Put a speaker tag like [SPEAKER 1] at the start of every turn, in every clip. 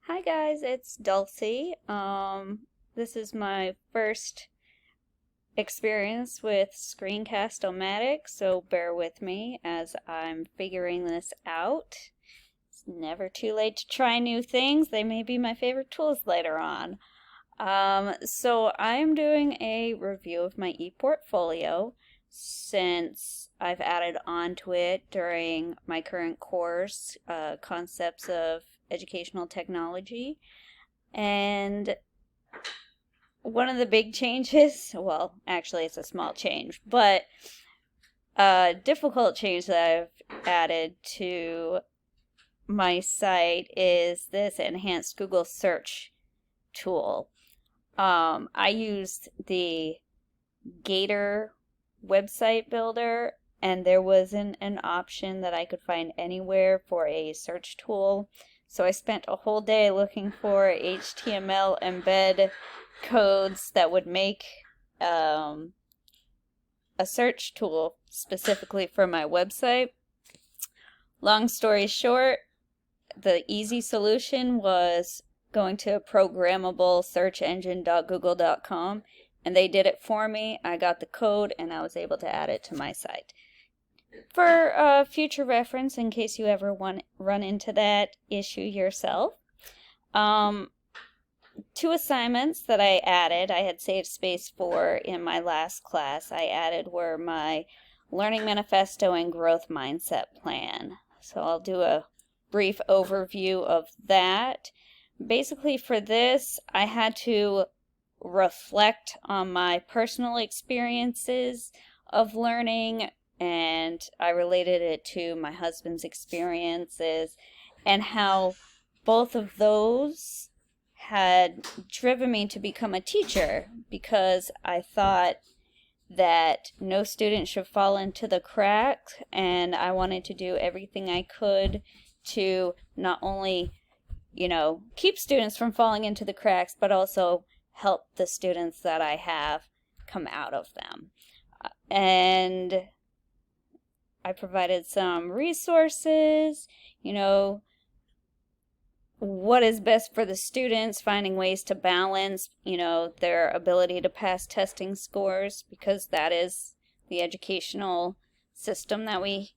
[SPEAKER 1] Hi guys, it's Dulcie. This is my first experience with Screencast-O-Matic, so bear with me as I'm figuring this out. It's never too late to try new things. They may be my favorite tools later on. So I'm doing a review of my ePortfolio since I've added onto it during my current course, Concepts of Educational Technology. And one of the big changes, well, actually it's a small change, but a difficult change that I've added to my site is this enhanced Google search tool. I used the Gator website builder, and there wasn't an option that I could find anywhere for a search tool. So I spent a whole day looking for HTML embed codes that would make a search tool specifically for my website. Long story short, the easy solution was going to programmable search engine.google.com, and they did it for me. I got the code and I was able to add it to my site. For future reference, in case you ever run into that issue yourself, two assignments that I added, I had saved space for in my last class, I added were my Learning Manifesto and Growth Mindset Plan. So I'll do a brief overview of that. Basically for this, I had to reflect on my personal experiences of learning, and I related it to my husband's experiences and how both of those had driven me to become a teacher, because I thought that no student should fall into the cracks, and I wanted to do everything I could to not only, keep students from falling into the cracks, but also help the students that I have come out of them. And I provided some resources, what is best for the students, finding ways to balance, their ability to pass testing scores, because that is the educational system that we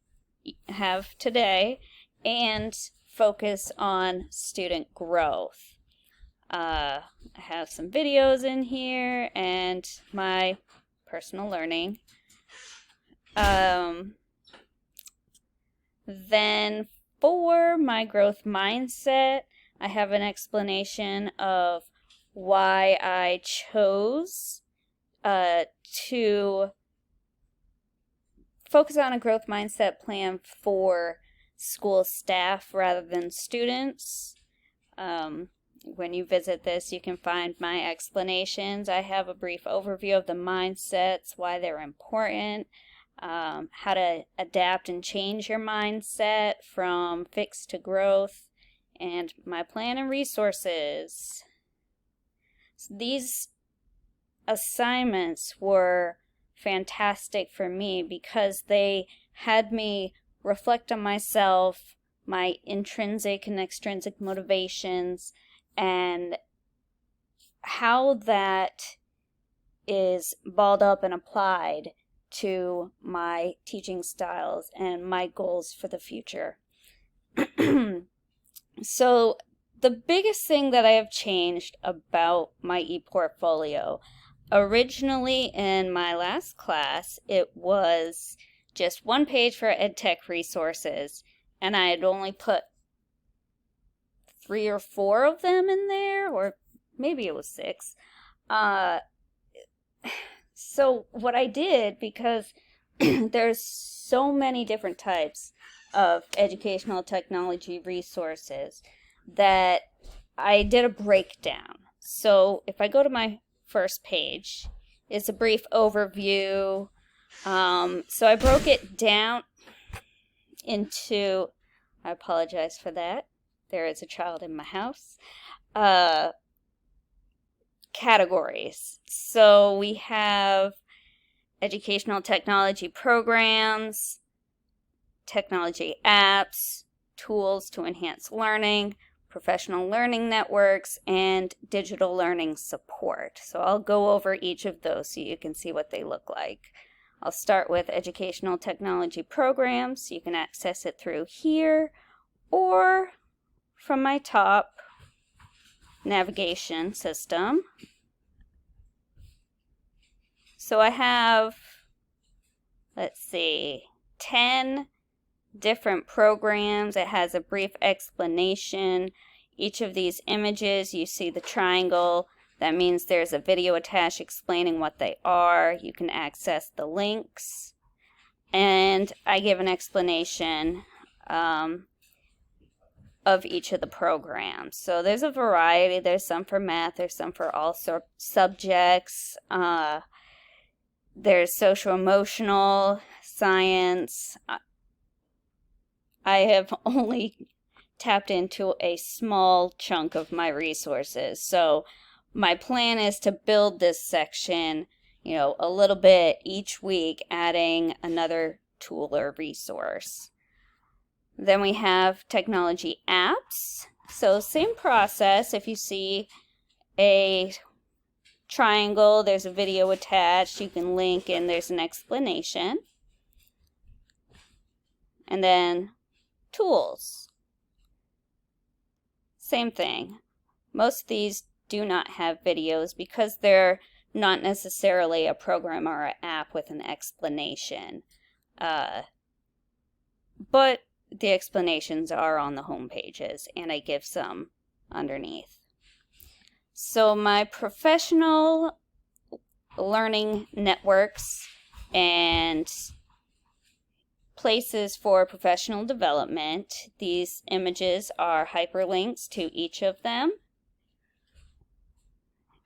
[SPEAKER 1] have today, and focus on student growth. I have some videos in here and my personal learning. Then for my growth mindset, I have an explanation of why I chose to focus on a growth mindset plan for school staff rather than students. When you visit this, you can find my explanations. I have a brief overview of the mindsets, why they're important, how to adapt and change your mindset from fixed to growth, and my plan and resources. So these assignments were fantastic for me because they had me reflect on myself, my intrinsic and extrinsic motivations, and how that is balled up and applied to my teaching styles and my goals for the future. So the biggest thing that I have changed about my ePortfolio, originally in my last class, it was just one page for EdTech resources, and I had only put 3 or 4 of them in there, or maybe it was 6. So what I did, because there's so many different types of educational technology resources, that I did a breakdown. So if I go to my first page, it's a brief overview. So I broke it down into, I apologize for that, there is a child in my house, categories. So we have educational technology programs, technology apps, tools to enhance learning, professional learning networks, and digital learning support. So I'll go over each of those so you can see what they look like. I'll start with educational technology programs. You can access it through here or from my top navigation system. So I have, let's see, 10 different programs. It has a brief explanation. Each of these images, you see the triangle. That means there's a video attached explaining what they are. You can access the links. And I give an explanation of each of the programs. So there's a variety. There's some for math. There's some for all subjects. There's social emotional, science. I have only tapped into a small chunk of my resources. So my plan is to build this section, a little bit each week, adding another tool or resource. Then we have technology apps. So same process. If you see a triangle, there's a video attached, you can link and there's an explanation. And then tools. Same thing. Most of these do not have videos because they're not necessarily a program or an app with an explanation. But the explanations are on the home pages, and I give some underneath. So my professional learning networks and places for professional development, these images are hyperlinks to each of them.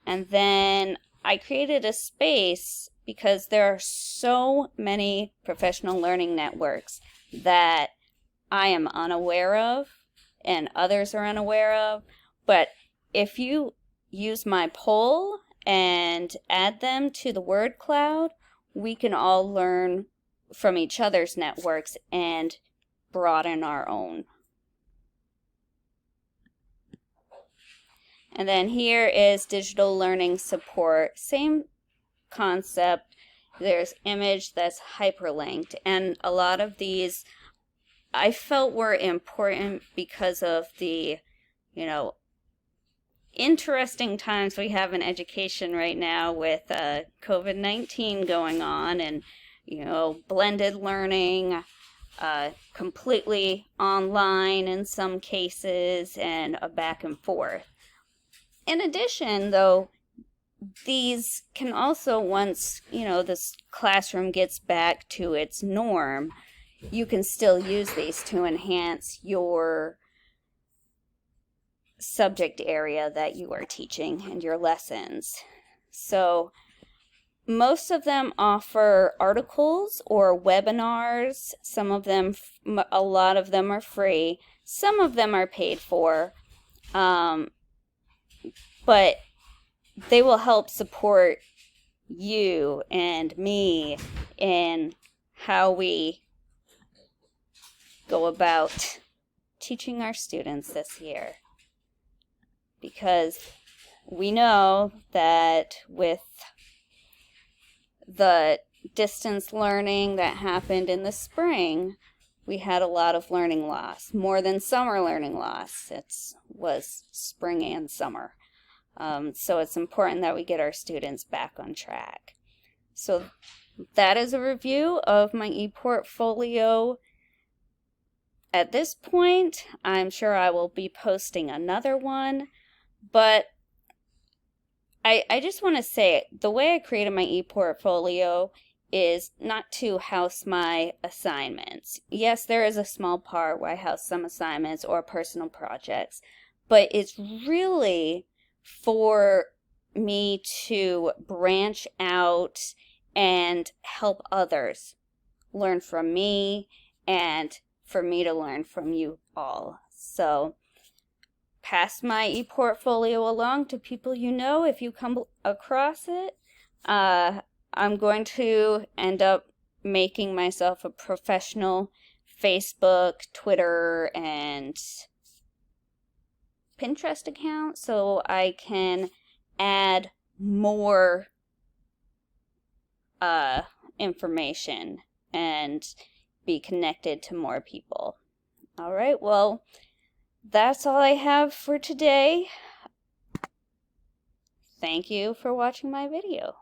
[SPEAKER 1] And then I created a space because there are so many professional learning networks that I am unaware of and others are unaware of. But if you use my poll and add them to the word cloud, we can all learn from each other's networks and broaden our own. And then here is digital learning support. Same concept. There's image that's hyperlinked. And a lot of these I felt were important because of the, interesting times we have in education right now with COVID-19 going on and, blended learning, completely online in some cases, and a back and forth. In addition, though, these can also, once, this classroom gets back to its norm, you can still use these to enhance your subject area that you are teaching and your lessons. So most of them offer articles or webinars. Some of them, a lot of them are free. Some of them are paid for, but they will help support you and me in how we go about teaching our students this year. Because we know that with the distance learning that happened in the spring, we had a lot of learning loss, more than summer learning loss. It was spring and summer. So it's important that we get our students back on track. So that is a review of my ePortfolio. At this point, I'm sure I will be posting another one, but I just want to say, the way I created my ePortfolio is not to house my assignments. Yes, there is a small part where I house some assignments or personal projects, but it's really for me to branch out and help others learn from me and for me to learn from you all. So pass my ePortfolio along to people you know if you come across it. I'm going to end up making myself a professional Facebook, Twitter, and Pinterest account so I can add more information and be connected to more people. All right, well, that's all I have for today. Thank you for watching my video.